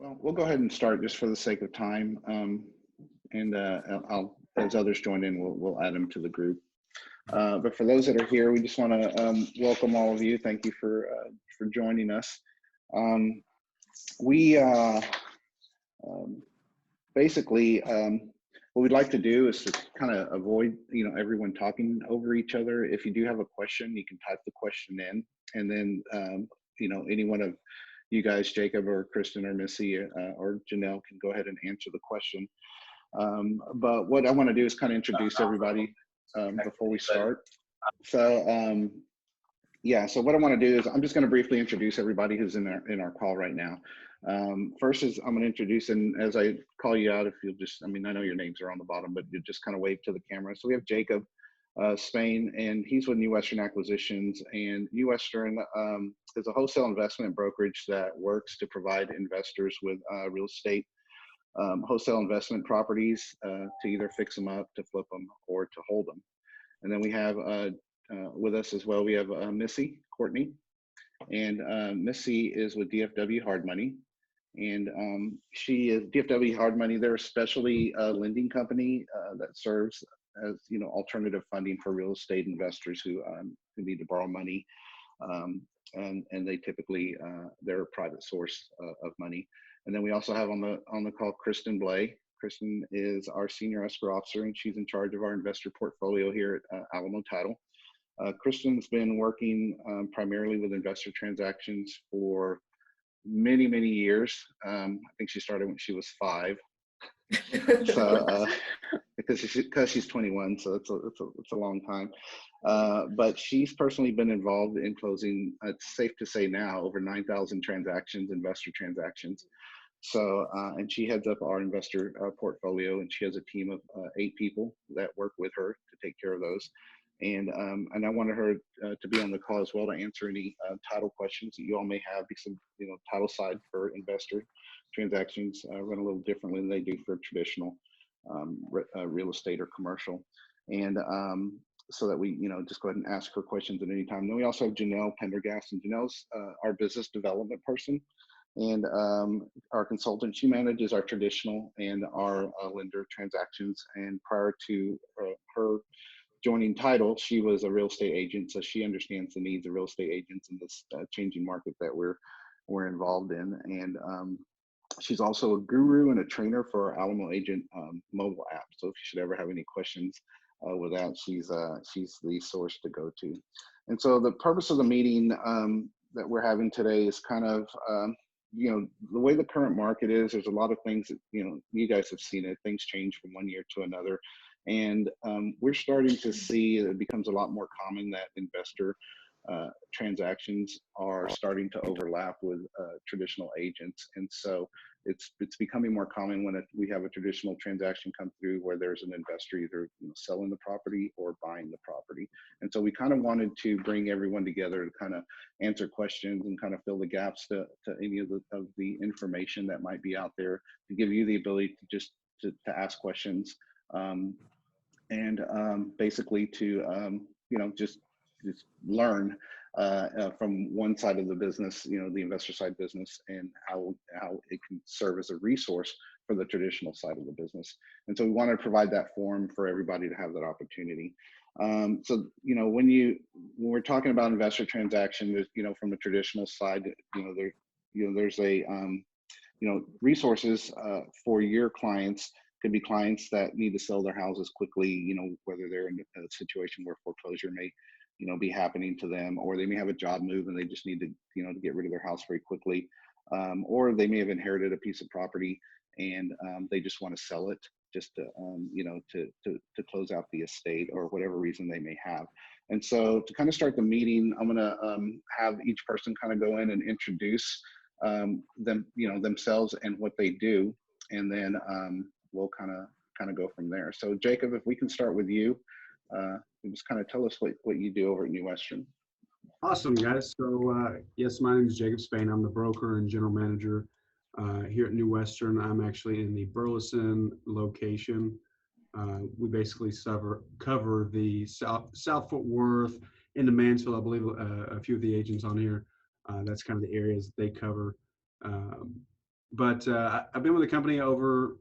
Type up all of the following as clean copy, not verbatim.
Well, we'll go ahead and start just for the sake of time. And I'll, as others join in, we'll add them to the group. But for those that are here, we just want to welcome all of you. Thank you for joining us. We basically what we'd like to do is to kind of avoid everyone talking over each other. If you do have a question, you can type the question in, and then any one of you guys, Jacob or Kristen or Missy or Janelle, can go ahead and answer the question. But what I want to do is kind of introduce everybody before we start. So yeah, so what I want to do is I'm just going to briefly introduce everybody who's in our call right now. First is I'm going to introduce, and as I call you out, if you'll just, I know your names are on the bottom, but you just kind of wave to the camera. So we have Jacob Spain, and he's with New Western Acquisitions, and New Western is a wholesale investment brokerage that works to provide investors with real estate wholesale investment properties to either fix them up, to flip them, or to hold them. And then we have with us as well, we have Missy Courtney, and Missy is with DFW Hardmoney, and she is DFW Hardmoney. They're a specialty lending company that serves as alternative funding for real estate investors who need to borrow money, and they typically they're a private source of money. And then we also have on the call Kristen Blay. Kristen is our senior escrow officer, and she's in charge of our investor portfolio here at Alamo Title. Kristen's been working primarily with investor transactions for many, many years. I think she started when she was 5. So because she's 21, so it's a long time. But she's personally been involved in closing, it's safe to say now, over 9,000 transactions, investor transactions. So, and she heads up our investor portfolio, and she has a team of 8 people that work with her to take care of those. And I wanted her to be on the call as well to answer any title questions that you all may have, because title side for investor transactions run a little differently than they do for traditional real estate or commercial. And so that we just go ahead and ask her questions at any time. Then we also have Janelle Pendergast, and Janelle's our business development person and our consultant. She manages our traditional and our lender transactions. And prior to her joining Title, she was a real estate agent, so she understands the needs of real estate agents in this changing market that we're involved in. And she's also a guru and a trainer for our Alamo Agent mobile app. So if you should ever have any questions with that, she's the source to go to. And so the purpose of the meeting that we're having today is kind of the way the current market is. There's a lot of things that you guys have seen it. Things change from one year to another. And we're starting to see it becomes a lot more common that investor transactions are starting to overlap with traditional agents. And so it's becoming more common when we have a traditional transaction come through where there's an investor either selling the property or buying the property. And so we kind of wanted to bring everyone together to kind of answer questions and kind of fill the gaps to any of the information that might be out there, to give you the ability to just to ask questions. And basically to just learn from one side of the business, the investor side business, and how it can serve as a resource for the traditional side of the business. And so we want to provide that forum for everybody to have that opportunity. So when we're talking about investor transactions, from the traditional side, there's a resources for your clients. Could be clients that need to sell their houses quickly, whether they're in a situation where foreclosure may, be happening to them, or they may have a job move and they just need to, to get rid of their house very quickly. Or they may have inherited a piece of property and they just want to sell it just to, to close out the estate, or whatever reason they may have. And so to kind of start the meeting, I'm going to have each person kind of go in and introduce them, themselves and what they do. And then we'll kind of go from there. So Jacob, if we can start with you, just kind of tell us what you do over at New Western. Awesome, guys. So yes, my name is Jacob Spain. I'm the broker and general manager here at New Western. I'm actually in the Burleson location. We basically cover the South Fort Worth into Mansfield. I believe a few of the agents on here, that's kind of the areas they cover. But I've been with the company over,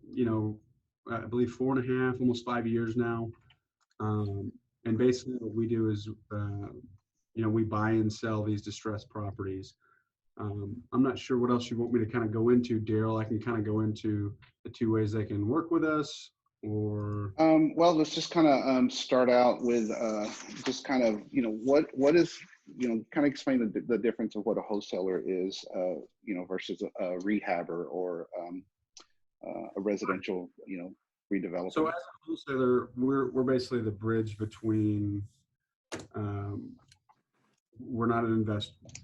I believe 4.5, almost 5 years now. And basically what we do is, we buy and sell these distressed properties. I'm not sure what else you want me to kind of go into, Daryl. I can kind of go into the two ways they can work with us, or Well, let's just kind of start out with just kind of, what is, kind of explain the difference of what a wholesaler is, versus a rehabber or a residential, so redeveloper. as a wholesaler, we're basically the bridge between. Um, we're not an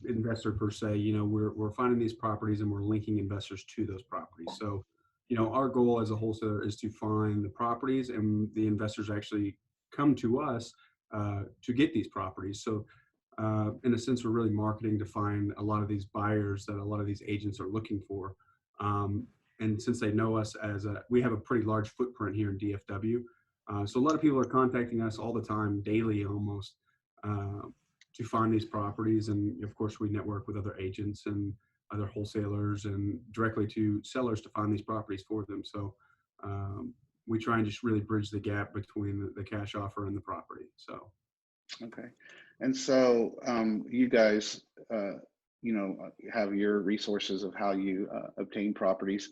investor per se. We're finding these properties and we're linking investors to those properties. So, our goal as a wholesaler is to find the properties, and the investors actually come to us to get these properties. So, in a sense, we're really marketing to find a lot of these buyers that a lot of these agents are looking for. And since they know us we have a pretty large footprint here in DFW. So a lot of people are contacting us all the time, daily almost, to find these properties. And of course, we network with other agents and other wholesalers and directly to sellers to find these properties for them. So we try and just really bridge the gap between the cash offer and the property. So. Okay. And so you guys, have your resources of how you obtain properties.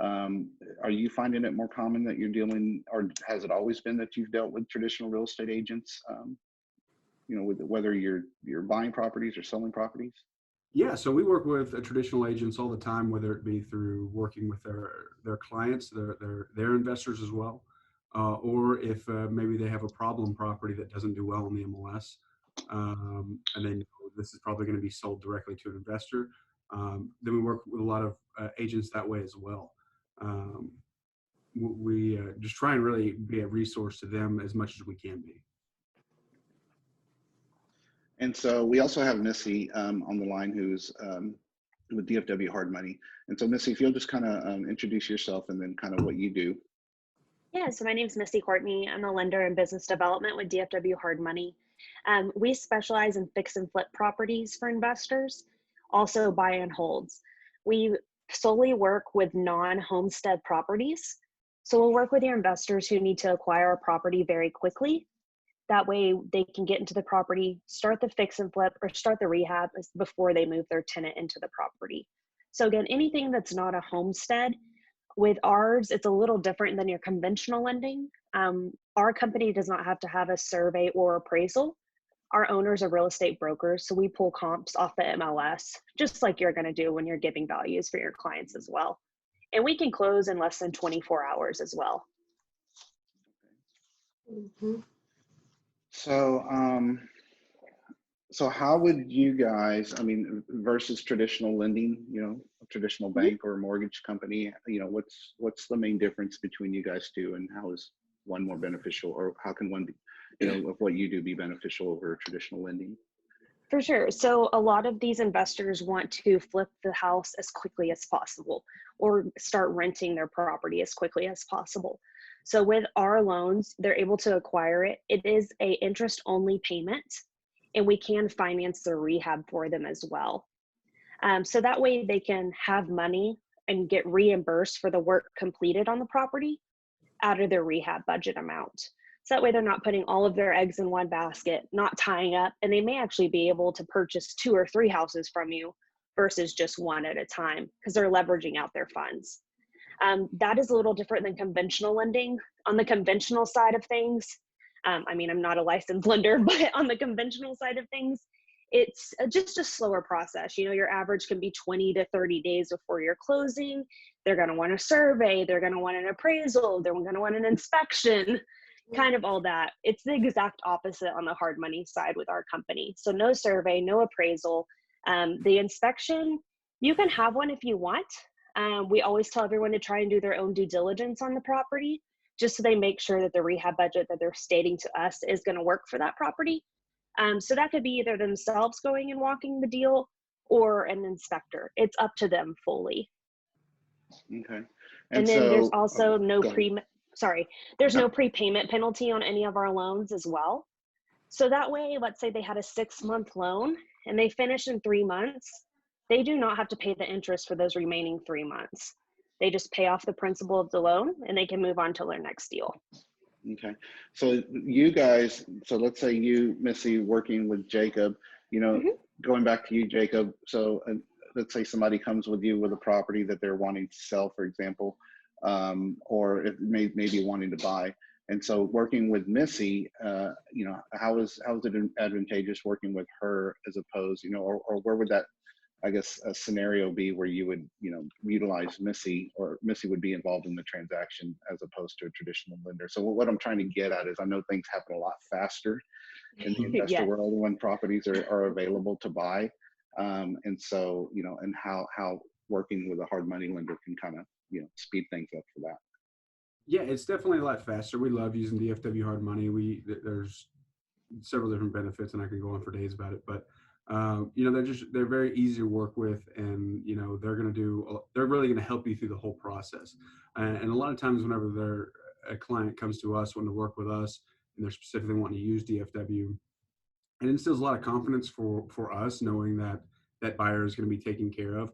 Are you finding it more common that you're dealing, or has it always been that you've dealt with traditional real estate agents, with whether you're buying properties or selling properties? Yeah, so we work with traditional agents all the time, whether it be through working with their clients, their investors as well, or if maybe they have a problem property that doesn't do well in the MLS, and then this is probably going to be sold directly to an investor. Then we work with a lot of agents that way as well. We just try and really be a resource to them as much as we can be. And so we also have Missy on the line, who's with DFW Hardmoney. And so Missy, if you'll just kind of introduce yourself and then kind of what you do. Yeah, so my name is Missy Courtney. I'm a lender in business development with DFW Hardmoney. We specialize in fix and flip properties for investors, also buy and holds. We solely work with non-homestead properties. So we'll work with your investors who need to acquire a property very quickly. That way they can get into the property, start the fix and flip, or start the rehab before they move their tenant into the property. So again, anything that's not a homestead. With ours, it's a little different than your conventional lending. Our company does not have to have a survey or appraisal. Our owners are real estate brokers, so we pull comps off the MLS, just like you're going to do when you're giving values for your clients as well. And we can close in less than 24 hours as well. Mm-hmm. So how would you guys, versus traditional lending, a traditional bank or a mortgage company, what's the main difference between you guys two, and how is one more beneficial, or how can one be, of what you do be beneficial over traditional lending? For sure. So a lot of these investors want to flip the house as quickly as possible or start renting their property as quickly as possible. So with our loans, they're able to acquire it. It is a interest only payment, and we can finance the rehab for them as well. So that way they can have money and get reimbursed for the work completed on the property out of their rehab budget amount. So that way they're not putting all of their eggs in one basket, not tying up, and they may actually be able to purchase 2 or 3 houses from you versus just one at a time, because they're leveraging out their funds. That is a little different than conventional lending. On the conventional side of things, I'm not a licensed lender, but on the conventional side of things, it's just a slower process. Your average can be 20 to 30 days before you're closing. They're going to want a survey. They're going to want an appraisal. They're going to want an inspection, kind of all that. It's the exact opposite on the Hardmoney side with our company. So no survey, no appraisal. The inspection, you can have one if you want. We always tell everyone to try and do their own due diligence on the property, just so they make sure that the rehab budget that they're stating to us is going to work for that property. So that could be either themselves going and walking the deal or an inspector. It's up to them fully. Okay. And then so, there's also no No. prepayment penalty on any of our loans as well. So that way, let's say they had a 6-month loan and they finish in 3 months, they do not have to pay the interest for those remaining 3 months. They just pay off the principal of the loan and they can move on to their next deal. Okay. So you guys, so let's say you, Missy, working with Jacob, you know, going back to you, Jacob. So let's say somebody comes with you with a property that they're wanting to sell, for example, or it maybe wanting to buy. And so working with Missy, you know, how is it advantageous working with her as opposed, you know, or where would that, I guess, a scenario be where you would, you know, utilize Missy, or Missy would be involved in the transaction as opposed to a traditional lender? So what I'm trying to get at is, I know things happen a lot faster in the investor Yes. world when properties are available to buy. And so, you know, and how working with a hard money lender can kind of, you know, speed things up for that. Yeah, it's definitely a lot faster. We love using DFW Hard Money. There's several different benefits, and I can go on for days about it. But you know, they're very easy to work with, and you know, they're really going to help you through the whole process. And a lot of times, whenever a client comes to us wanting to work with us, and they're specifically wanting to use DFW, it instills a lot of confidence for us, knowing that that buyer is going to be taken care of.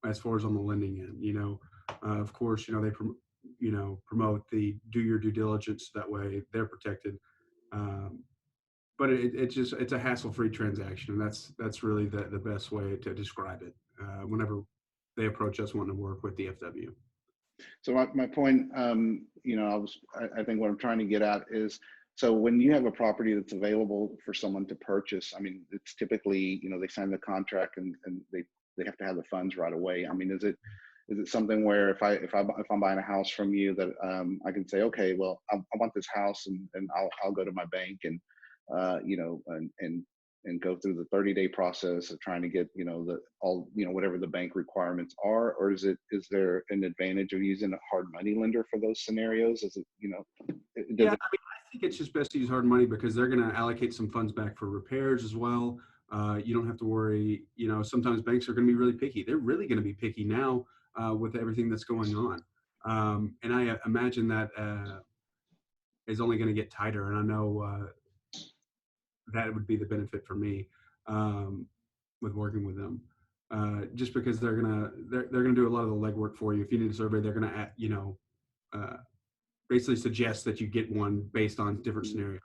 As far as on the lending end, you know, of course, you know, they promote the do your due diligence, that way they're protected. But it's a hassle-free transaction, and that's really the best way to describe it. Whenever they approach us wanting to work with DFW. So my point, you know, I think what I'm trying to get at is, so when you have a property that's available for someone to purchase, I mean, it's typically, you know, they sign the contract and they have to have the funds right away. I mean, is it something where if I'm buying a house from you that I can say, okay, well, I want this house, and I'll go to my bank and you know, and go through the 30-day process of trying to get, you know, you know, whatever the bank requirements are? Or is there an advantage of using a hard money lender for those scenarios? Is it, you know, Yeah, I mean, I think it's just best to use hard money because they're going to allocate some funds back for repairs as well. You don't have to worry. You know, sometimes banks are going to be really picky. They're really going to be picky now with everything that's going on. And I imagine that is only going to get tighter. And I know that would be the benefit for me with working with them. Just because they're gonna do a lot of the legwork for you. If you need a survey, they're gonna you know basically suggest that you get one based on different scenarios.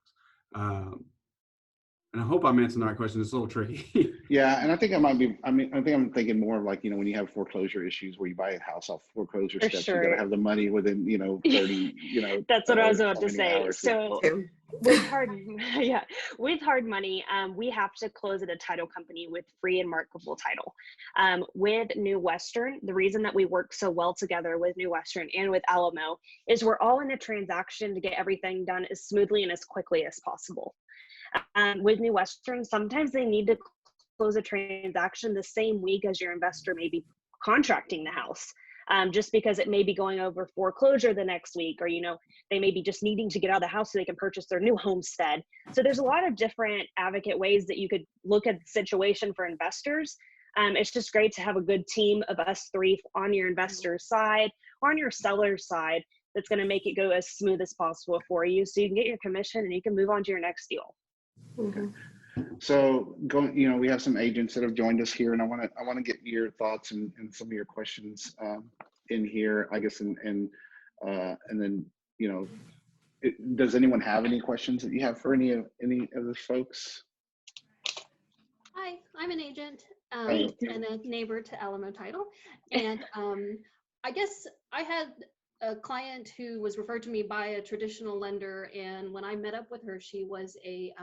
And I hope I'm answering the right question. It's a little tricky. Yeah, and I think I think I'm thinking more of like, you know, when you have foreclosure issues where you buy a house off foreclosure For steps, you got sure. to have the money within, you know, 30, you know. That's what I was about so to many say. hours. So with hard, yeah, with hard money, we have to close at a title company with free and marketable title. With New Western, the reason that we work so well together with New Western and with Alamo is we're all in a transaction to get everything done as smoothly and as quickly as possible. With New Western, sometimes they need to close a transaction the same week as your investor may be contracting the house. Just because it may be going over foreclosure the next week, or, you know, they may be just needing to get out of the house so they can purchase their new homestead. So there's a lot of different advocate ways that you could look at the situation for investors. It's just great to have a good team of us three on your investor's side or on your seller's side that's going to make it go as smooth as possible for you, so you can get your commission and you can move on to your next deal. Okay. So you know, we have some agents that have joined us here, and I want to get your thoughts and some of your questions in here, I guess, and then, you know, does anyone have any questions that you have for any of the folks? Hi, I'm an agent and a neighbor to Alamo Title, and I guess I had a client who was referred to me by a traditional lender, and when I met up with her, she was a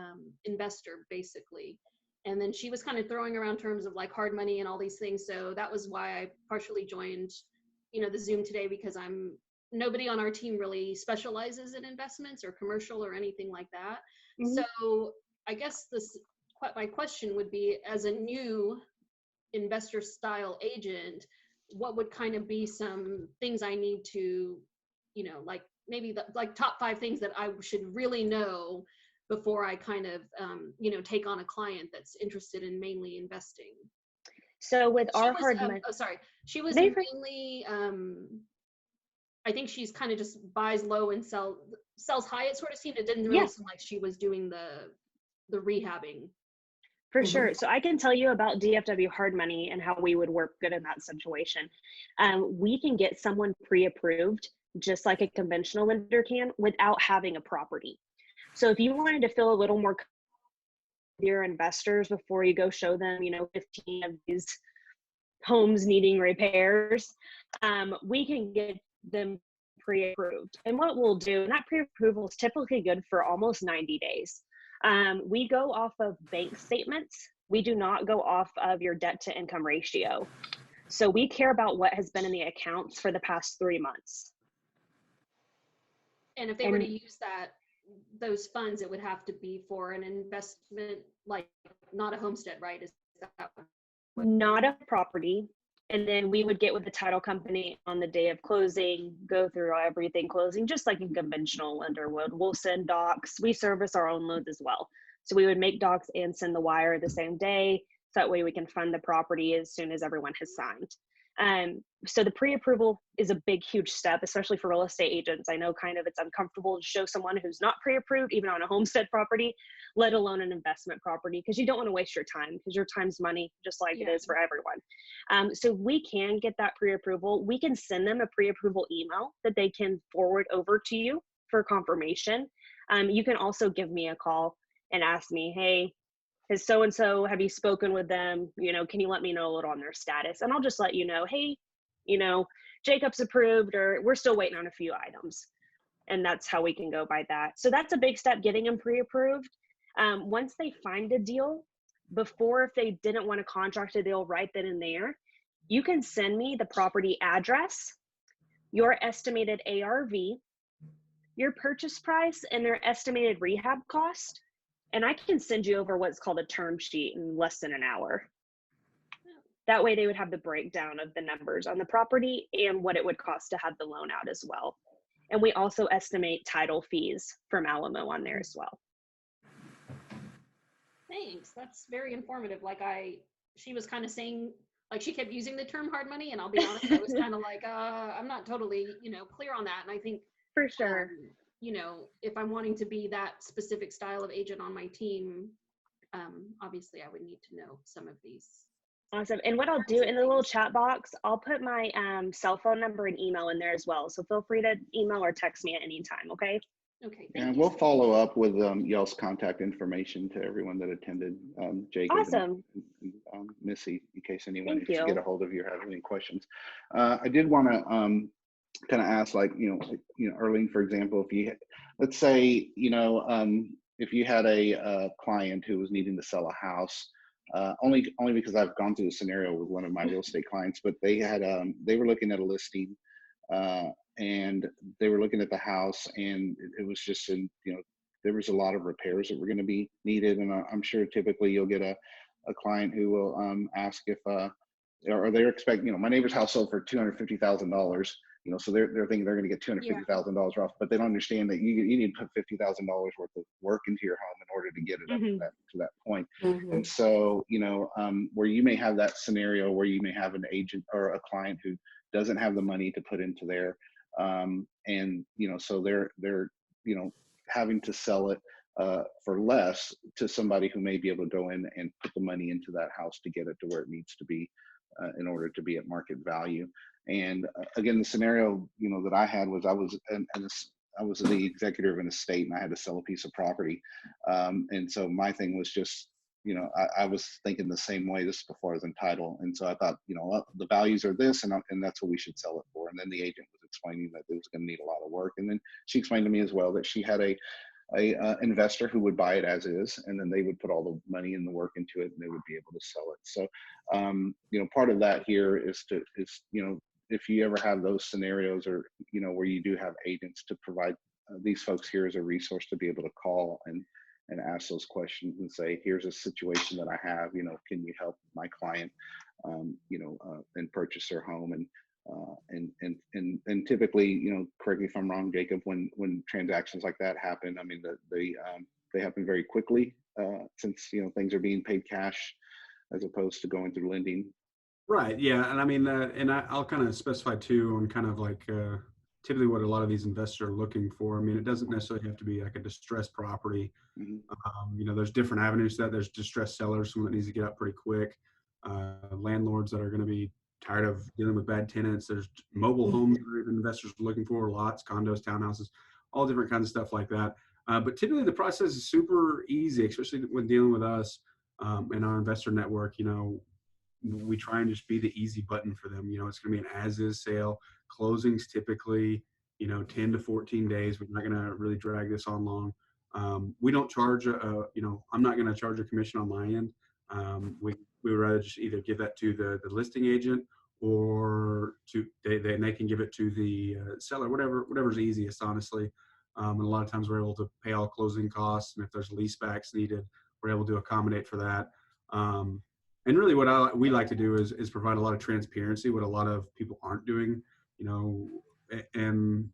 investor basically, and then she was kind of throwing around terms of like hard money and all these things. So that was why I partially joined, you know, the Zoom today, because nobody on our team really specializes in investments or commercial or anything like that. Mm-hmm. So I guess my question would be, as a new investor style agent, what would kind of be some things I need to, you know, like maybe like top 5 things that I should really know before I kind of, you know, take on a client that's interested in mainly investing? So with our hard money, she was mainly, I think she's kind of just buys low and sells high. It sort of seemed, it didn't really seem like she was doing the rehabbing. For sure. So I can tell you about DFW Hardmoney and how we would work good in that situation. We can get someone pre-approved just like a conventional lender can without having a property. So if you wanted to feel a little more with your investors before you go show them, 15 of these homes needing repairs, we can get them pre-approved. And what we'll do, and that pre-approval is typically good for almost 90 days. We go off of bank statements. We do not go off of your debt to income ratio. So we care about what has been in the accounts for the past 3 months. And if they were to use those funds, it would have to be for an investment, like not a homestead, right? Is that not a property? And then we would get with the title company on the day of closing, go through everything closing, just like a conventional lender would. We'll send docs. We service our own loans as well. So we would make docs and send the wire the same day. So that way we can fund the property as soon as everyone has signed. So the pre-approval is a big, huge step, especially for real estate agents. I know kind of it's uncomfortable to show someone who's not pre-approved, even on a homestead property, let alone an investment property, because you don't want to waste your time, because your time's money, just like it is for everyone. So we can get that pre-approval. We can send them a pre-approval email that they can forward over to you for confirmation. You can also give me a call and ask me, hey, has so-and-so, have you spoken with them? Can you let me know a little on their status? And I'll just let you know, hey, Jacob's approved, or we're still waiting on a few items. And that's how we can go by that. So that's a big step, getting them pre-approved. Once they find a deal, before, if they didn't want to contract a deal right then and there, you can send me the property address, your estimated ARV, your purchase price, and their estimated rehab cost. And I can send you over what's called a term sheet in less than an hour. That way they would have the breakdown of the numbers on the property and what it would cost to have the loan out as well. And we also estimate title fees from Alamo on there as well. Thanks. That's very informative. She was kind of saying, she kept using the term hard money, and I'll be honest, I was kind of like, I'm not totally, clear on that. And I think for sure, if I'm wanting to be that specific style of agent on my team, obviously I would need to know some of these. Awesome. And what I'll do in the little chat box, I'll put my cell phone number and email in there as well. So feel free to email or text me at any time. Okay. Okay. And we'll follow up with y'all's contact information to everyone that attended, Jacob. Awesome. And Missy, in case anyone needs Thank to you. get a hold of you or have any questions. I did want to kind of ask, Arlene, for example, if you, let's say, if you had a client who was needing to sell a house, only because I've gone through the scenario with one of my real estate clients, but they had they were looking at a listing, and they were looking at the house, and it was just there was a lot of repairs that were going to be needed, and I'm sure typically you'll get a client who will ask if or they're expecting, my neighbor's house sold for $250,000. So they're thinking they're going to get $250,000 off, but they don't understand that you need to put $50,000 worth of work into your home in order to get it up to that point. And so, where you may have that scenario where you may have an agent or a client who doesn't have the money to put into there, and so they're having to sell it for less to somebody who may be able to go in and put the money into that house to get it to where it needs to be in order to be at market value. And again, the scenario that I had was I was the executor of an estate, and I had to sell a piece of property, and so my thing was just I was thinking the same way. This before I was in title, and so I thought the values are this, and that's what we should sell it for. And then the agent was explaining that it was going to need a lot of work, and then she explained to me as well that she had a investor who would buy it as is, and then they would put all the money and the work into it, and they would be able to sell it. So part of that here is if you ever have those scenarios, or where you do have agents, to provide these folks here as a resource to be able to call and ask those questions and say, here's a situation that I have, can you help my client and purchase their home. And typically, correct me if I'm wrong, Jacob, when transactions like that happen, I mean, they happen very quickly, since things are being paid cash as opposed to going through lending. Right. Yeah. And I mean, and I'll kind of specify too on kind of typically what a lot of these investors are looking for. I mean, it doesn't necessarily have to be like a distressed property. Mhm. You know, there's different avenues to that. There's distressed sellers, someone that needs to get out pretty quick. Landlords that are going to be tired of dealing with bad tenants. There's mobile homes that even investors are looking for, lots, condos, townhouses, all different kinds of stuff like that. But typically the process is super easy, especially when dealing with us and our investor network. You know, we try and just be the easy button for them. You know, it's going to be an as-is sale. Closings typically, you know, 10 to 14 days. We're not going to really drag this on long. We don't charge you know, I'm not going to charge a commission on my end. We would rather just either give that to the listing agent or to they can give it to the seller, whatever's easiest, honestly. And a lot of times we're able to pay all closing costs, and if there's lease backs needed, we're able to accommodate for that. And really what we like to do is provide a lot of transparency, what a lot of people aren't doing, you know, and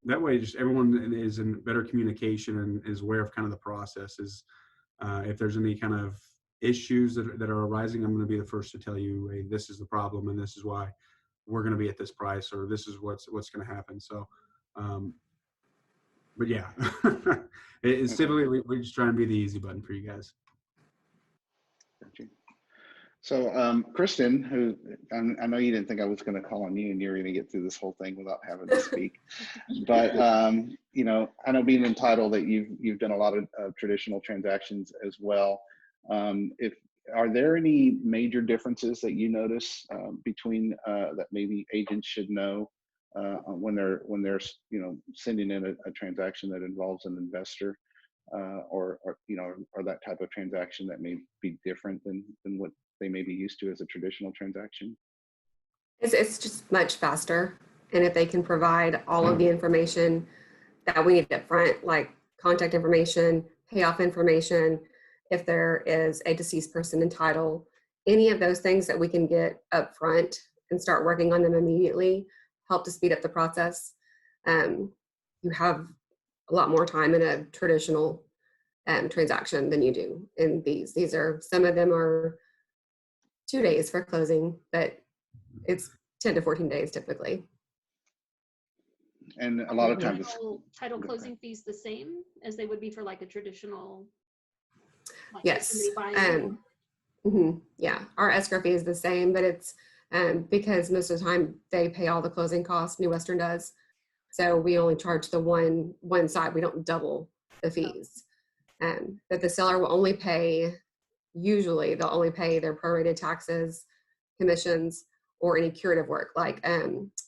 that way just everyone is in better communication and is aware of kind of the process. Is if there's any kind of issues that are arising, I'm going to be the first to tell you, hey, this is the problem and this is why we're going to be at this price, or this is what's going to happen. So but yeah, it's typically we just try and be the easy button for you guys. Gotcha. So, Kristen, who I know you didn't think I was going to call on you, and you're going to get through this whole thing without having to speak. But you know, I know being entitled that you've done a lot of traditional transactions as well. If are there any major differences that you notice between that maybe agents should know when they're you know, sending in a transaction that involves an investor, or you know, or that type of transaction that may be different than what they may be used to as a traditional transaction? It's just much faster. And if they can provide all of the information that we need up front, like contact information, payoff information, if there is a deceased person in title, any of those things that we can get up front and start working on them immediately, help to speed up the process. You have a lot more time in a traditional transaction than you do in these. These are, some of them are 2 days for closing, but it's 10 to 14 days typically. And a lot of times, title closing fees the same as they would be for like a traditional? Like Yes. buying Yeah, our escrow fee is the same, but it's because most of the time they pay all the closing costs, New Western does. So we only charge the one side. We don't double the fees. But the seller will only pay, usually they'll only pay their prorated taxes, commissions, or any curative work like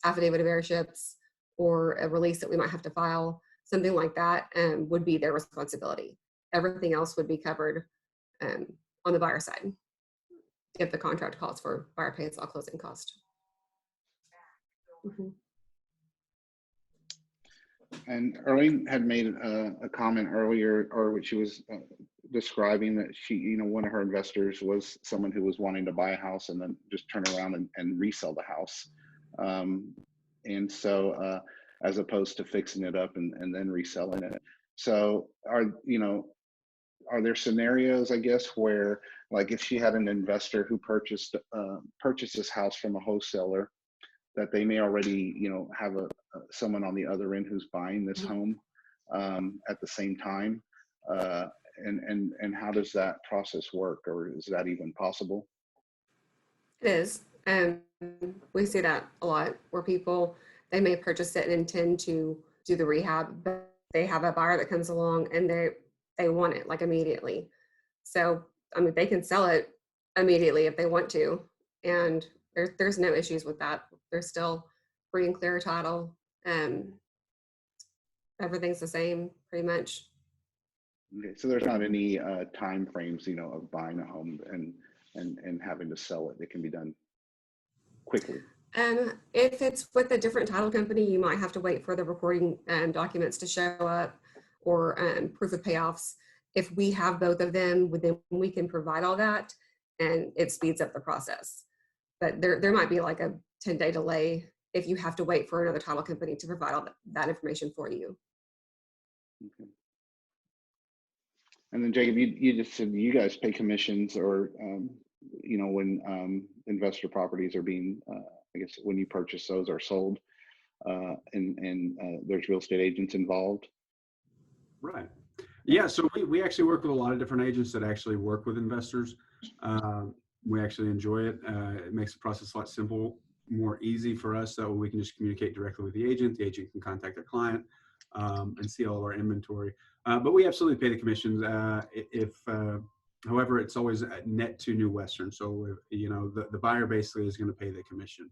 affidavit of heirships or a release that we might have to file, something like that would be their responsibility. Everything else would be covered on the buyer side if the contract calls for buyer pays all closing cost. And Arlene had made a comment earlier, or what she was describing, that she, you know, one of her investors was someone who was wanting to buy a house and then just turn around and resell the house. And so as opposed to fixing it up and then reselling it. So are there scenarios, I guess, where, like, if she had an investor who purchased this house from a wholesaler, that they may already, you know, have someone on the other end who's buying this home at the same time, and how does that process work, or is that even possible? It is. We see that a lot where people, they may purchase it and intend to do the rehab, but they have a buyer that comes along and they want it like immediately. So, I mean, they can sell it immediately if they want to. And there's no issues with that. There's still free and clear title. Everything's the same pretty much. Okay, so there's not any time frames, you know, of buying a home and having to sell it. It can be done quickly. If it's with a different title company, you might have to wait for the recording documents to show up, or proof of payoffs. If we have both of them, then we can provide all that, and it speeds up the process. But there might be like a 10-day delay if you have to wait for another title company to provide all that information for you. Okay. And then Jacob, you just said you guys pay commissions, or you know, when investor properties are being, I guess when you purchase those or sold. and there's real estate agents involved. Right. Yeah. So we actually work with a lot of different agents that actually work with investors. We actually enjoy it. It makes the process a lot simple, more easy for us. That way we can just communicate directly with the agent. The agent can contact their client and see all of our inventory. But we absolutely pay the commissions. However, it's always net to New Western. So, the buyer basically is going to pay the commission.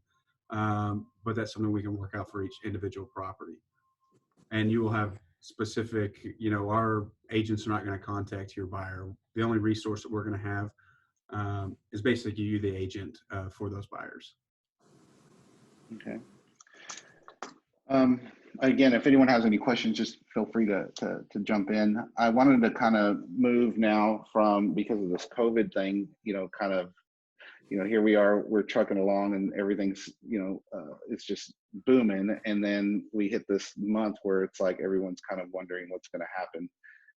But that's something we can work out for each individual property. And you will have specific, our agents are not going to contact your buyer. The only resource that we're going to have is basically you, the agent, for those buyers. Okay. Again, if anyone has any questions, just feel free to jump in. I wanted to kind of move now from, because of this COVID thing, here we are, we're trucking along and everything's, it's just booming. And then we hit this month where it's like everyone's kind of wondering what's going to happen.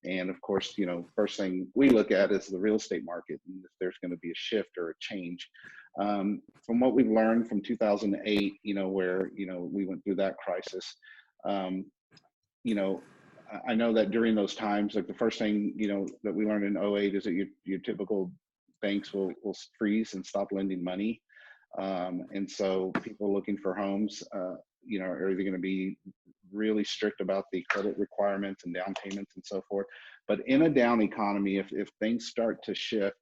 And of course, first thing we look at is the real estate market, and if there's going to be a shift or a change. From what we've learned from 2008, where, we went through that crisis, I know that during those times, like the first thing, that we learned in 08 is that your typical banks will freeze and stop lending money. And so people looking for homes, are either going to be really strict about the credit requirements and down payments and so forth. But in a down economy, if things start to shift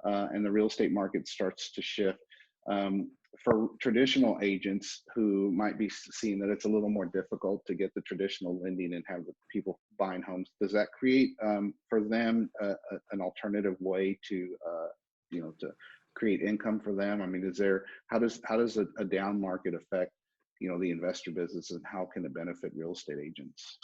and the real estate market starts to shift, for traditional agents who might be seeing that it's a little more difficult to get the traditional lending and have the people buying homes, does that create for them an alternative way to to create income for them? I mean, how does a down market affect the investor business, and how can it benefit real estate agents?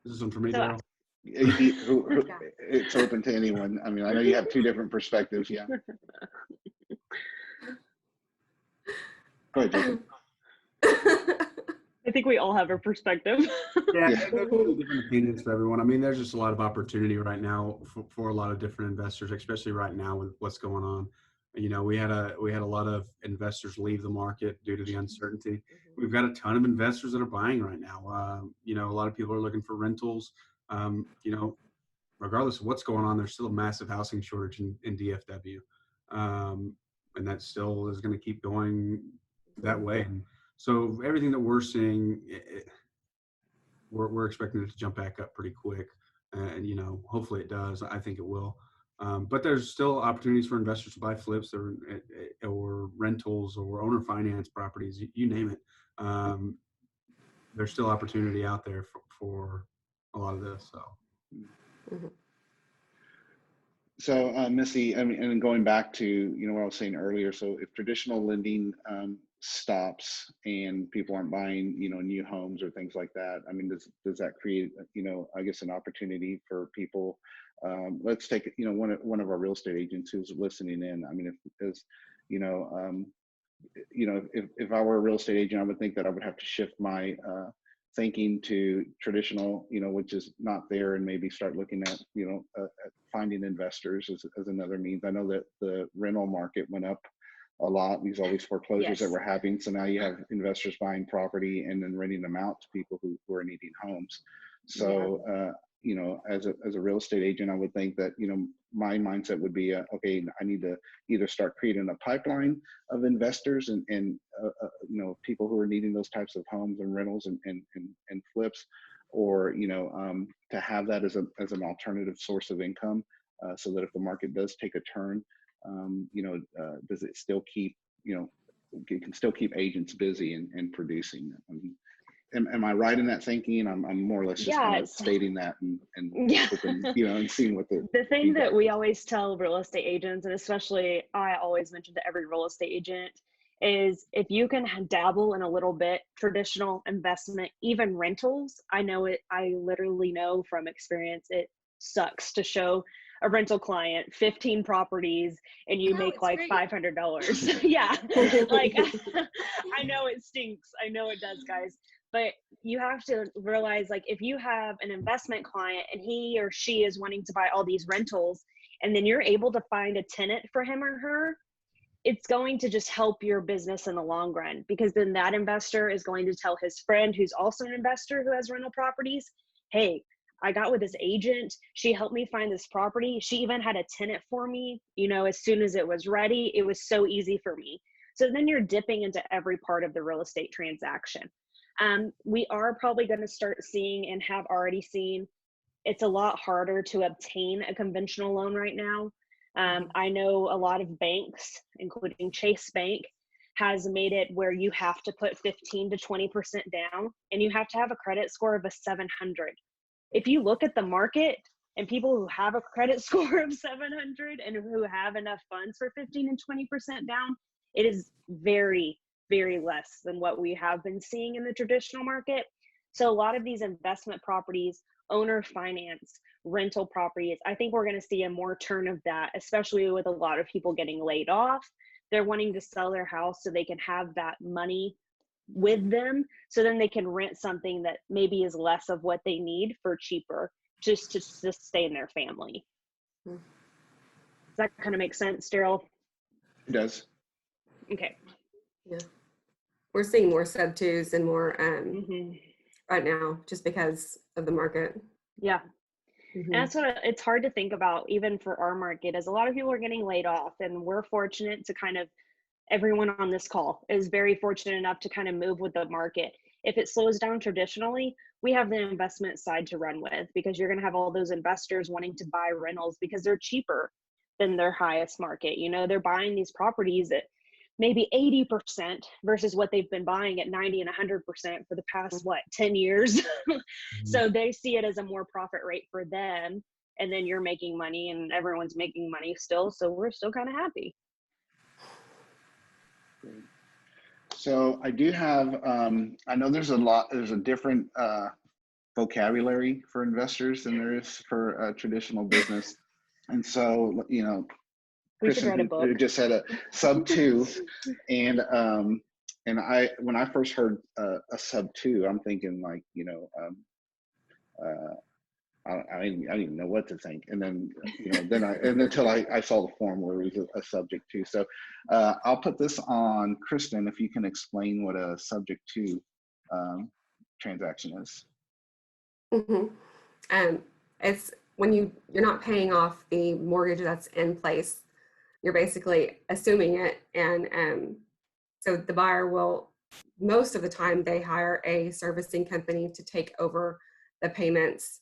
This is one for me, So, Daryl. It's open to anyone. I mean, I know you have two different perspectives. Yeah. Go ahead, Jacob. I think we all have a perspective. Yeah, there's different opinions for everyone. I mean, there's just a lot of opportunity right now for a lot of different investors, especially right now with what's going on. We had a lot of investors leave the market due to the uncertainty. We've got a ton of investors that are buying right now. A lot of people are looking for rentals. Regardless of what's going on, there's still a massive housing shortage in DFW, and that still is going to keep going that way. And so everything that we're seeing, we're expecting it to jump back up pretty quick, and hopefully it does. I think it will. But there's still opportunities for investors to buy flips or rentals or owner finance properties, you name it. There's still opportunity out there for a lot of this. So Missy, I mean, and going back to what I was saying earlier, so if traditional lending stops and people aren't buying new homes or things like that, I mean, does that create I guess an opportunity for people? Let's take one of our real estate agents who's listening in. I mean, if I were a real estate agent, I would think that I would have to shift my thinking to traditional, which is not there, and maybe start looking at at finding investors as another means. I know that the rental market went up a lot. All these foreclosures that we're having. So now you have investors buying property and then renting them out to people who are needing homes. So as a real estate agent, I would think that my mindset would be okay, I need to either start creating a pipeline of investors and people who are needing those types of homes and rentals and flips, or to have that as an alternative source of income, so that if the market does take a turn, does it still keep you can still keep agents busy and producing? I mean, am I right in that thinking? I'm more or less just kind of stating that and and seeing what the thing that we always tell real estate agents, and especially I always mention to every real estate agent, is if you can dabble in a little bit traditional investment, even rentals. I literally know from experience, it sucks to show a rental client 15 properties and you make like $500. Yeah. Like, I know it stinks. I know it does, guys. But you have to realize, like, if you have an investment client and he or she is wanting to buy all these rentals, and then you're able to find a tenant for him or her, it's going to just help your business in the long run, because then that investor is going to tell his friend who's also an investor who has rental properties, hey, I got with this agent. She helped me find this property. She even had a tenant for me, you know, as soon as it was ready. It was so easy for me. So then you're dipping into every part of the real estate transaction. We are probably going to start seeing, and have already seen, it's a lot harder to obtain a conventional loan right now. I know a lot of banks, including Chase Bank, has made it where you have to put 15 to 20% down, and you have to have a credit score of a 700. If you look at the market and people who have a credit score of 700 and who have enough funds for 15 and 20% down, it is very, very less than what we have been seeing in the traditional market. So a lot of these investment properties, owner finance, rental properties, I think we're going to see a more turn of that, especially with a lot of people getting laid off. They're wanting to sell their house so they can have that money with them, so then they can rent something that maybe is less of what they need for cheaper, just to sustain their family. Does that kind of make sense, Daryl? It does. Okay. Yeah. We're seeing more sub twos and more Mm-hmm. right now, just because of the market. Yeah. Mm-hmm. And that's what it's hard to think about, even for our market, as a lot of people are getting laid off, and we're fortunate to kind of, everyone on this call is very fortunate enough to kind of move with the market. If it slows down traditionally, we have the investment side to run with, because you're going to have all those investors wanting to buy rentals because they're cheaper than their highest market. You know, they're buying these properties at maybe 80% versus what they've been buying at 90 and 100% for the past, 10 years. So they see it as a more profit rate for them. And then you're making money and everyone's making money still. So we're still kind of happy. So I do have, I know there's a different vocabulary for investors than there is for traditional business. And so, you know, We should write a Kristen book. just had a sub two, and when I first heard a sub two, I'm thinking like, you know, I didn't even know what to think. And then, you know, until I saw the form where it was a subject to. So I'll put this on Kristen, if you can explain what a subject to transaction is. Mm-hmm. It's when you're not paying off the mortgage that's in place, you're basically assuming it. And so the buyer will, most of the time, they hire a servicing company to take over the payments,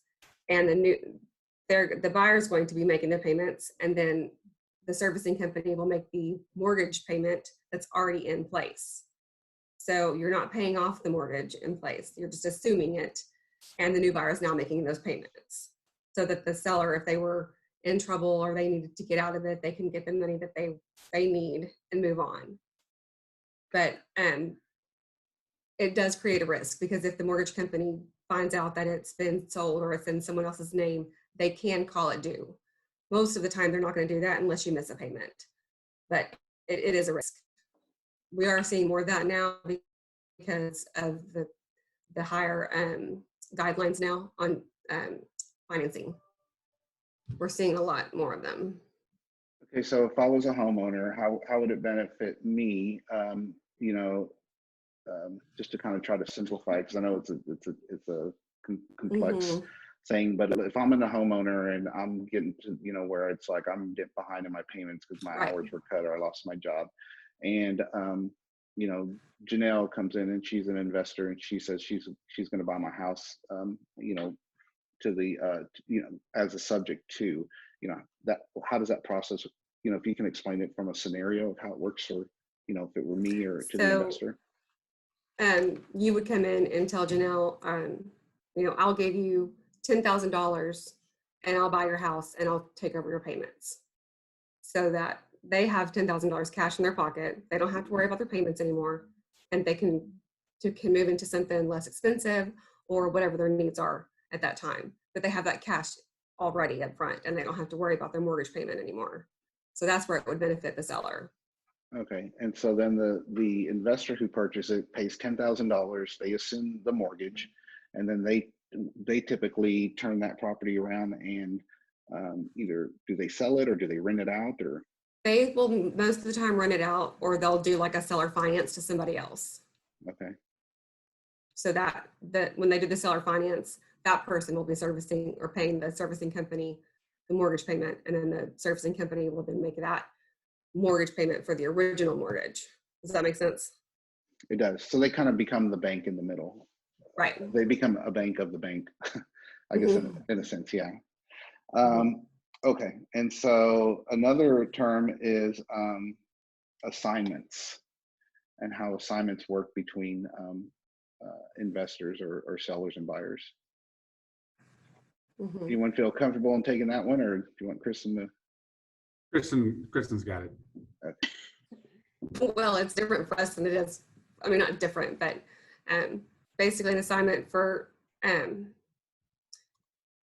and the buyer is going to be making the payments, and then the servicing company will make the mortgage payment that's already in place. So you're not paying off the mortgage in place, you're just assuming it, and the new buyer is now making those payments, so that the seller, if they were in trouble or they needed to get out of it, they can get the money that they need and move on. But it does create a risk, because if the mortgage company finds out that it's been sold or it's in someone else's name, they can call it due. Most of the time, they're not going to do that unless you miss a payment. But it is a risk. We are seeing more of that now because of the higher guidelines now on financing. We're seeing a lot more of them. Okay, so if I was a homeowner, how would it benefit me? You know, just to kind of try to simplify, because I know it's a complex thing. But if I'm in a homeowner and I'm getting to, you know, where it's like I'm getting behind in my payments because my hours were cut or I lost my job, and you know, Janelle comes in and she's an investor and she says she's going to buy my house, you know, to the you know, as a subject to, you know, that, how does that process, you know, if you can explain it from a scenario of how it works, or, you know, if it were me or to the investor. You would come in and tell Janelle, you know, I'll give you $10,000 and I'll buy your house and I'll take over your payments, so that they have $10,000 cash in their pocket. They don't have to worry about their payments anymore, and they can move into something less expensive or whatever their needs are at that time. But they have that cash already up front, and they don't have to worry about their mortgage payment anymore. So that's where it would benefit the seller. Okay, and so then the investor who purchases it pays $10,000. They assume the mortgage, and then they typically turn that property around and either do they sell it or do they rent it out, or? They will most of the time run it out, or they'll do like a seller finance to somebody else. Okay. So that when they do the seller finance, that person will be servicing or paying the servicing company the mortgage payment, and then the servicing company will then make that mortgage payment for the original mortgage. Does that make sense? It does. So they kind of become the bank in the middle. Right. They become a bank of the bank, I guess, in a sense, yeah. Okay, and so another term is assignments, and how assignments work between investors or sellers and buyers. Anyone feel comfortable in taking that one, or do you want Kristen to? Kristen's got it. Okay. Well, it's different for us than it is. I mean, not different, but basically an assignment for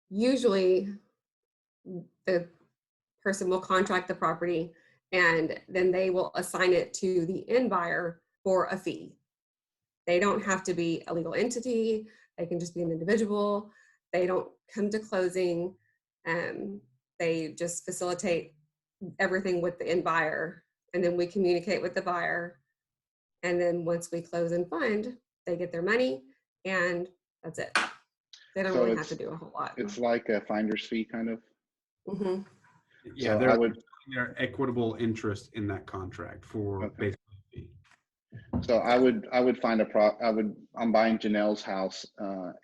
usually the person will contract the property and then they will assign it to the end buyer for a fee. They don't have to be a legal entity. They can just be an individual. They don't come to closing. They just facilitate everything with the end buyer. And then we communicate with the buyer. And then once we close and fund, they get their money and that's it. They don't really have to do a whole lot. It's like a finder's fee kind of. Yeah, So I would. Their equitable interest in that contract for basically a fee. So I would find I'm buying Janelle's house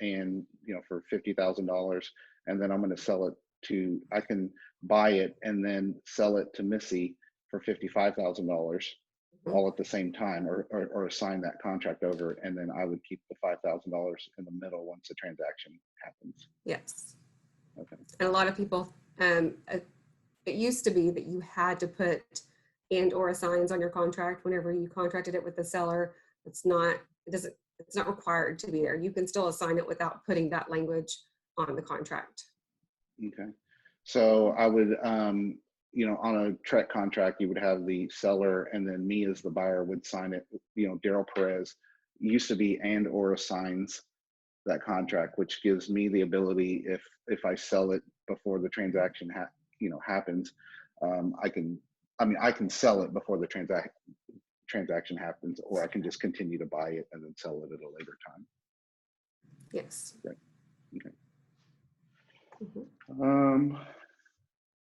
and for $50,000, and then I'm going to sell it I can buy it and then sell it to Missy for $55,000 all at the same time, or assign that contract over, and then I would keep the $5,000 in the middle once the transaction happens. Yes. Okay. And a lot of people, it used to be that you had to put and or assigns on your contract whenever you contracted it with the seller. It's not required to be there. You can still assign it without putting that language on the contract. Okay. So I would, on a TREC contract, you would have the seller, and then me as the buyer would sign it. Daryl Perez used to be and or assigns that contract, which gives me the ability, if I sell it before the transaction happens, I can sell it before the transaction happens, or I can just continue to buy it and then sell it at a later time. Yes. Right. Okay.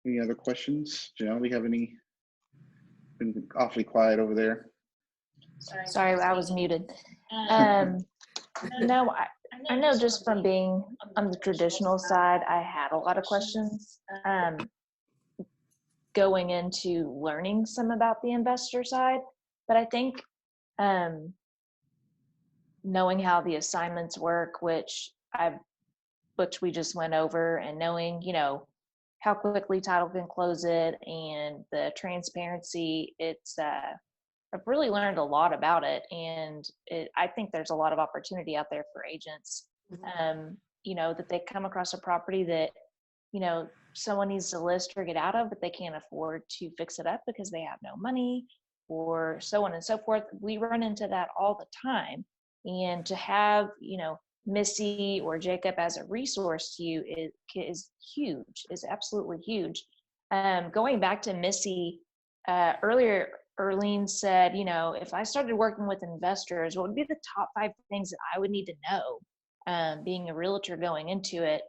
Any other questions? Janelle, do you have any? Been awfully quiet over there. Sorry, I was muted. No, I know just from being on the traditional side, I had a lot of questions. Going into learning some about the investor side, but I think knowing how the assignments work, which we just went over, and knowing how quickly title can close it and the transparency, I've really learned a lot about it, and I think there's a lot of opportunity out there for agents. That they come across a property that someone needs to list or get out of, but they can't afford to fix it up because they have no money, or so on and so forth. We run into that all the time. And to have, Missy or Jacob as a resource to you is huge, is absolutely huge. Going back to Missy, earlier, Erlene said, if I started working with investors, what would be the top 5 things that I would need to know, being a realtor going into it?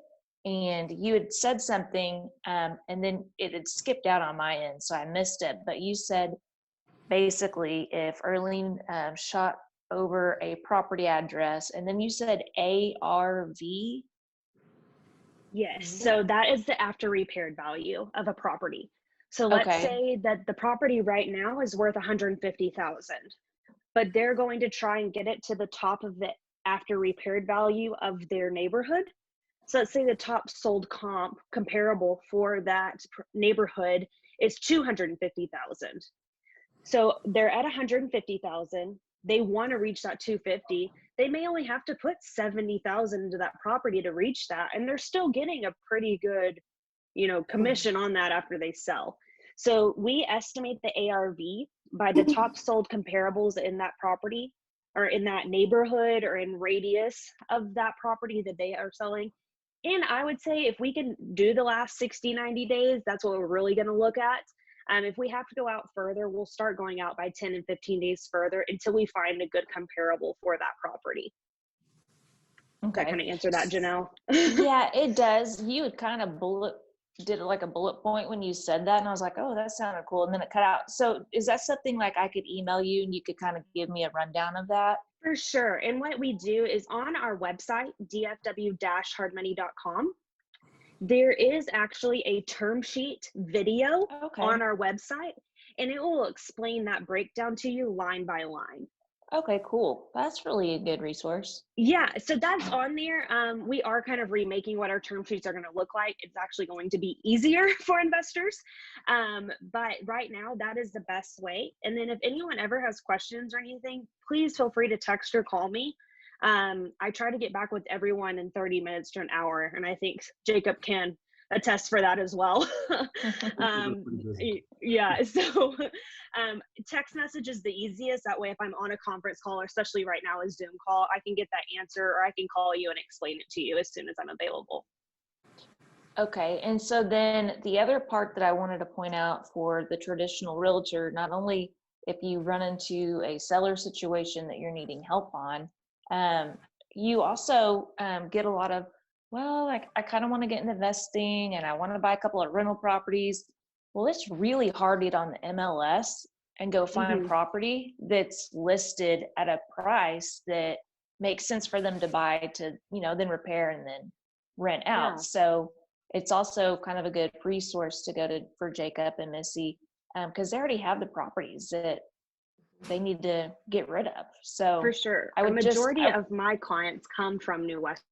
And you had said something, and then it had skipped out on my end, so I missed it. But you said, basically, if Erlene shot over a property address, and then you said ARV. Yes. So that is the after repaired value of a property. So let's say that the property right now is worth $150,000, but they're going to try and get it to the top of the after repaired value of their neighborhood. So let's say the top sold comparable for that neighborhood is $250,000. So they're at $150,000. They want to reach that $250,000. They may only have to put $70,000 into that property to reach that, and they're still getting a pretty good, commission on that after they sell. So we estimate the ARV by the top sold comparables in that property, or in that neighborhood, or in radius of that property that they are selling. And I would say if we can do the last 60, 90 days, that's what we're really going to look at. If we have to go out further, we'll start going out by 10 and 15 days further until we find a good comparable for that property. Does that kind of answer that, Janelle? Yeah, it does. You had kind of did like a bullet point when you said that, and I was like, oh, that sounded cool, and then it cut out. So is that something like I could email you and you could kind of give me a rundown of that? For sure. And what we do is on our website, dfw-hardmoney.com, there is actually a term sheet video on our website, and it will explain that breakdown to you line by line. Okay, cool. That's really a good resource. Yeah, so that's on there. We are kind of remaking what our term sheets are going to look like. It's actually going to be easier for investors. But right now, that is the best way. And then if anyone ever has questions or anything, please feel free to text or call me. I try to get back with everyone in 30 minutes to an hour, and I think Jacob can attest for that as well. Yeah, so text message is the easiest. That way, if I'm on a conference call, or especially right now a Zoom call, I can get that answer, or I can call you and explain it to you as soon as I'm available. Okay, and so then the other part that I wanted to point out for the traditional realtor, not only if you run into a seller situation that you're needing help on, you also get a lot of, well, I kind of want to get into investing and I want to buy a couple of rental properties. Well, it's really hard to get on the MLS and go find property that's listed at a price that makes sense for them to buy to, then repair and then rent out. Yeah. So it's also kind of a good resource to go to for Jacob and Missy, because they already have the properties that they need to get rid of. So for sure, a majority of my clients come from New West.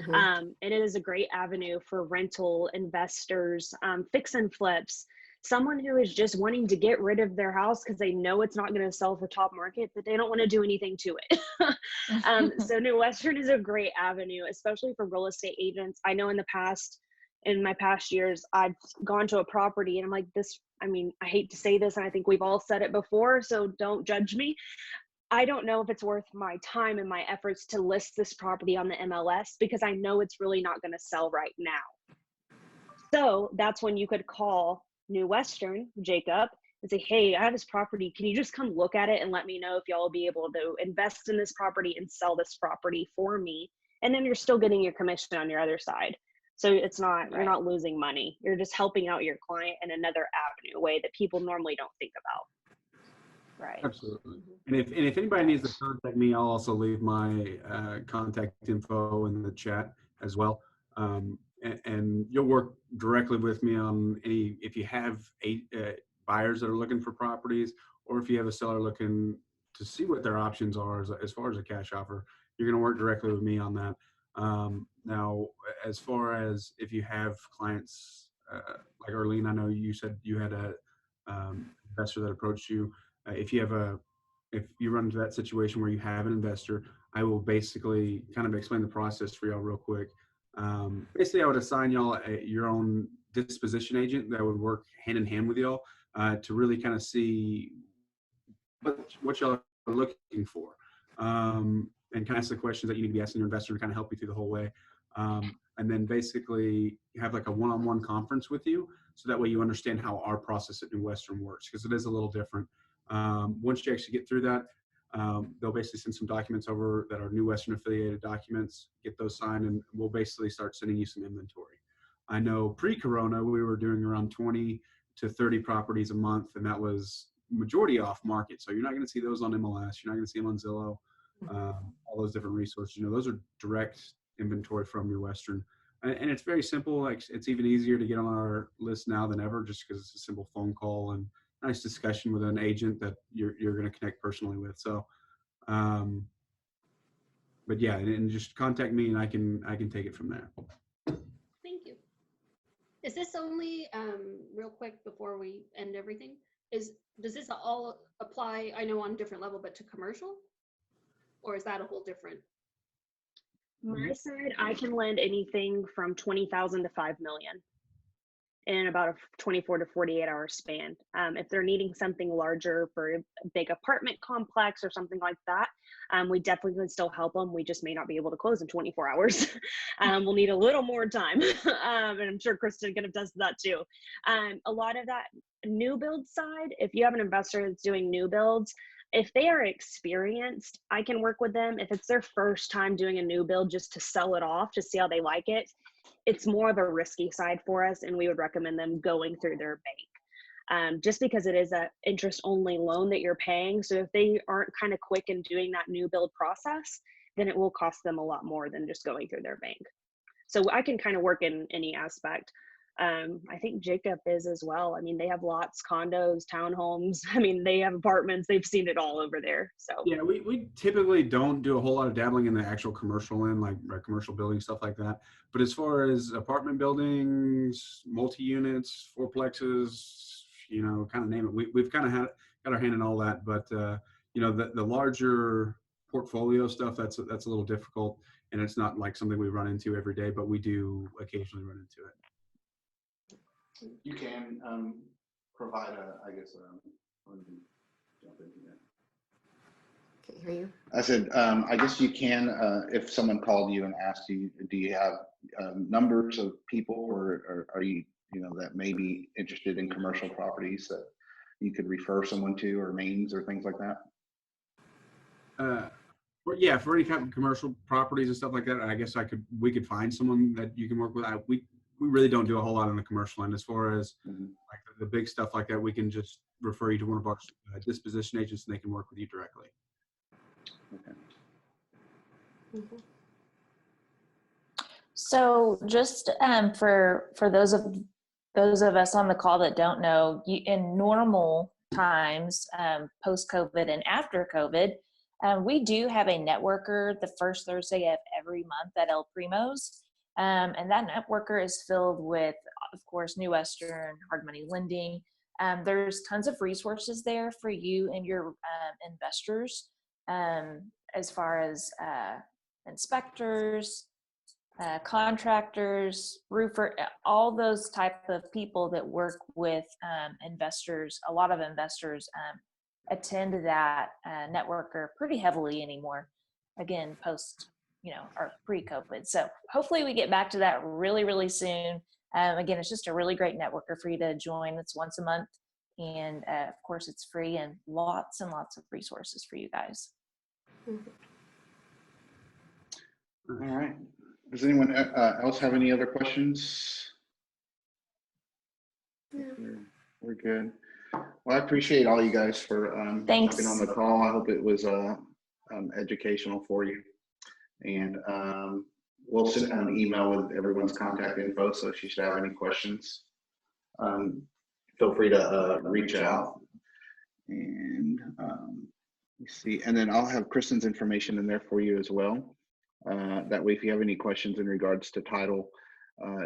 And it is a great avenue for rental investors, fix and flips, someone who is just wanting to get rid of their house because they know it's not going to sell for top market, but they don't want to do anything to it. So New Western is a great avenue, especially for real estate agents. I know in my past years, I've gone to a property and I'm like, I hate to say this, and I think we've all said it before, so don't judge me. I don't know if it's worth my time and my efforts to list this property on the MLS because I know it's really not going to sell right now. So that's when you could call New Western, Jacob, and say, hey, I have this property. Can you just come look at it and let me know if y'all will be able to invest in this property and sell this property for me? And then you're still getting your commission on your other side. So it's not, you're not losing money. You're just helping out your client in another avenue, a way that people normally don't think about. Right. Absolutely. And if anybody needs to contact me, I'll also leave my contact info in the chat as well. And you'll work directly with me on if you have buyers that are looking for properties, or if you have a seller looking to see what their options are as far as a cash offer, you're going to work directly with me on that. Now, as far as if you have clients, like Arlene, I know you said you had a investor that approached you. If you run into that situation where you have an investor, I will basically kind of explain the process for y'all real quick. Basically, I would assign y'all your own disposition agent that would work hand in hand with y'all to really kind of see what y'all are looking for, and kind of ask the questions that you need to be asking your investor to kind of help you through the whole way. And then basically have like a one-on-one conference with you, so that way you understand how our process at New Western works, because it is a little different. Once you actually get through that, they'll basically send some documents over that are New Western affiliated documents, get those signed, and we'll basically start sending you some inventory. I know pre-corona, we were doing around 20 to 30 properties a month, and that was majority off market. So you're not going to see those on MLS. You're not going to see them on Zillow, all those different resources. Those are direct inventory from New Western. And it's very simple. Like, it's even easier to get on our list now than ever, just because it's a simple phone call and nice discussion with an agent that you're going to connect personally with. So, but yeah, and just contact me and I can take it from there. Thank you. Is this only, real quick before we end everything, does this all apply, I know on a different level, but to commercial? Or is that a whole different? My side, I can lend anything from 20,000 to 5 million. in about a 24 to 48 hour span. If they're needing something larger for a big apartment complex or something like that, we definitely can still help them. We just may not be able to close in 24 hours. We'll need a little more time. And I'm sure Kristen kind of does that too. A lot of that new build side, if you have an investor that's doing new builds, if they are experienced, I can work with them. If it's their first time doing a new build just to sell it off, to see how they like it, it's more of a risky side for us, and we would recommend them going through their bank. Just because it is a interest only loan that you're paying. So if they aren't kind of quick in doing that new build process, then it will cost them a lot more than just going through their bank. So I can kind of work in any aspect. I think Jacob is as well. I mean, they have lots, condos, townhomes. I mean, they have apartments. They've seen it all over there. So yeah, we typically don't do a whole lot of dabbling in the actual commercial end, like commercial building, stuff like that. But as far as apartment buildings, multi-units, fourplexes, you know, kind of name it, we've kind of got our hand in all that. But you know, the larger portfolio stuff, that's a little difficult, and it's not like something we run into every day, but we do occasionally run into it. You can provide I guess, let me jump in here. Can't hear you. I said, I guess you can, if someone called you and asked you, do you have numbers of people, or are you, that may be interested in commercial properties that you could refer someone to, or names or things like that? Yeah, for any kind of commercial properties and stuff like that, I guess we could find someone that you can work with. We really don't do a whole lot on the commercial end. As far as like the big stuff like that, we can just refer you to one of our disposition agents, and they can work with you directly. Okay. Mm-hmm. So just for those of us on the call that don't know, in normal times, post-COVID and after COVID, we do have a networker the first Thursday of every month at El Primo's. And that networker is filled with, of course, New Western, Hardmoney lending. There's tons of resources there for you and your investors, as far as inspectors, contractors, roofer, all those type of people that work with investors. A lot of investors attend that networker pretty heavily anymore. Again, post, or pre-COVID. So hopefully we get back to that really, really soon. Again, it's just a really great networker for you to join. It's once a month. And of course it's free, and lots of resources for you guys. All right. Does anyone else have any other questions? Yeah. We're good. Well, I appreciate all you guys for Thanks. jumping on the call. I hope it was educational for you. And we'll send out an email with everyone's contact info. So if you should have any questions, feel free to reach out. And let's see. And then I'll have Kristen's information in there for you as well. That way, if you have any questions in regards to title,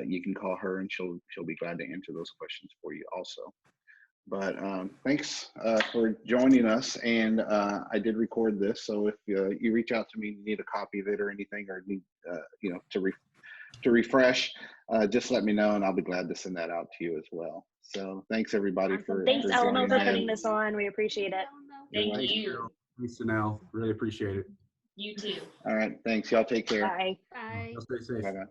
you can call her, and she'll be glad to answer those questions for you also. But thanks for joining us. And I did record this, so if you reach out to me and you need a copy of it or anything, or need to refresh, just let me know, and I'll be glad to send that out to you as well. So thanks everybody for thanks Alamo for putting in. this on. We appreciate it. Thank you. Thanks, Janelle. Really appreciate it. You too. All right, thanks. Y'all take care. Bye. Bye. Stay safe. Bye-bye.